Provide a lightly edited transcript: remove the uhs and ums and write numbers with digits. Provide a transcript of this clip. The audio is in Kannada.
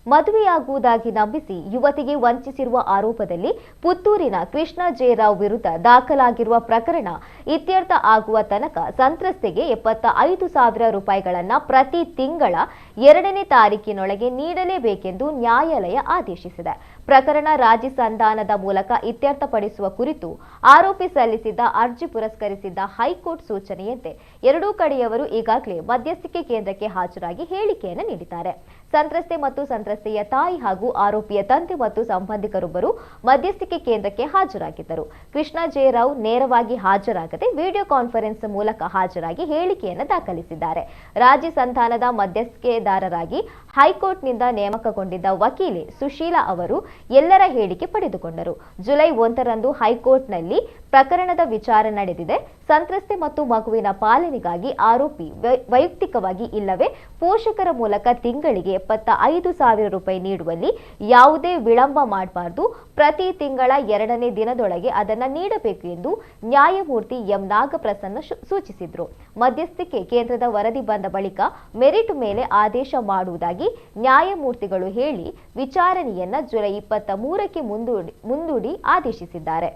ಮದುವೆಯಾಗುವುದಾಗಿ ನಂಬಿಸಿ ಯುವತಿಗೆ ವಂಚಿಸಿರುವ ಆರೋಪದಲ್ಲಿ ಪುತ್ತೂರಿನ ಕೃಷ್ಣ ಜೆ ರಾವ್ ವಿರುದ್ಧ ದಾಖಲಾಗಿರುವ ಪ್ರಕರಣ ಇತ್ಯರ್ಥ ಆಗುವ ತನಕ ಸಂತ್ರಸ್ತೆಗೆ 75,000 ರೂಪಾಯಿಗಳನ್ನು ಪ್ರತಿ ತಿಂಗಳ 2ನೇ ತಾರೀಕಿನೊಳಗೆ ನೀಡಲೇಬೇಕೆಂದು ನ್ಯಾಯಾಲಯ ಆದೇಶಿಸಿದೆ. ಪ್ರಕರಣ ರಾಜಿ ಸಂಧಾನದ ಮೂಲಕ ಇತ್ಯರ್ಥಪಡಿಸುವ ಕುರಿತು ಆರೋಪಿ ಸಲ್ಲಿಸಿದ್ದ ಅರ್ಜಿ ಪುರಸ್ಕರಿಸಿದ್ದ ಹೈಕೋರ್ಟ್ ಸೂಚನೆಯಂತೆ ಎರಡೂ ಕಡೆಯವರು ಈಗಾಗಲೇ ಮಧ್ಯಸ್ಥಿಕೆ ಕೇಂದ್ರಕ್ಕೆ ಹಾಜರಾಗಿ ಹೇಳಿಕೆಯನ್ನು ನೀಡಿದ್ದಾರೆ. ಸಂತ್ರಸ್ತೆ ಮತ್ತು ಸಂತ್ರಸ್ತೆಯ ತಾಯಿ ಹಾಗೂ ಆರೋಪಿಯ ತಂದೆ ಮತ್ತು ಸಂಬಂಧಿಕರೊಬ್ಬರು ಮಧ್ಯಸ್ಥಿಕೆ ಕೇಂದ್ರಕ್ಕೆ ಹಾಜರಾಗಿದ್ದರು. ಕೃಷ್ಣ ಜೆ ರಾವ್ ನೇರವಾಗಿ ಹಾಜರಾಗದೆ ವಿಡಿಯೋ ಕಾನ್ಫರೆನ್ಸ್ ಮೂಲಕ ಹಾಜರಾಗಿ ಹೇಳಿಕೆಯನ್ನು ದಾಖಲಿಸಿದ್ದಾರೆ. ರಾಜಿ ಸಂಧಾನದ ಮಧ್ಯಸ್ಥಿಕೆದಾರರಾಗಿ ಹೈಕೋರ್ಟ್ನಿಂದ ನೇಮಕಗೊಂಡಿದ್ದ ವಕೀಲೆ ಸುಶೀಲಾ ಅವರು ಎಲ್ಲರ ಹೇಳಿಕೆ ಪಡೆದುಕೊಂಡರು. ಜುಲೈ 1ರಂದು ಹೈಕೋರ್ಟ್ನಲ್ಲಿ ಪ್ರಕರಣದ ವಿಚಾರಣೆ ನಡೆದಿದೆ. ಸಂತ್ರಸ್ತೆ ಮತ್ತು ಮಗುವಿನ ಪಾಲನೆಗಾಗಿ ಆರೋಪಿ ವೈಯಕ್ತಿಕವಾಗಿ ಇಲ್ಲವೇ ಪೋಷಕರ ಮೂಲಕ ತಿಂಗಳಿಗೆ 75,000 ರೂಪಾಯಿ ನೀಡುವಲ್ಲಿ ಯಾವುದೇ ವಿಳಂಬ ಮಾಡಬಾರದು. ಪ್ರತಿ ತಿಂಗಳ 2ನೇ ದಿನದೊಳಗೆ ಅದನ್ನು ನೀಡಬೇಕು ಎಂದು ನ್ಯಾಯಮೂರ್ತಿ ಎಂ ನಾಗಪ್ರಸನ್ನ ಸೂಚಿಸಿದರು. ಮಧ್ಯಸ್ಥಿಕೆ ಕೇಂದ್ರದ ವರದಿ ಬಂದ ಬಳಿಕ ಮೆರಿಟ್ ಮೇಲೆ ಆದೇಶ ಮಾಡುವುದಾಗಿ ನ್ಯಾಯಮೂರ್ತಿಗಳು ಹೇಳಿ ವಿಚಾರಣೆಯನ್ನ ಜುಲೈ 23ಕ್ಕೆ ಮುಂದೂಡಿ ಆದೇಶಿಸಿದ್ದಾರೆ.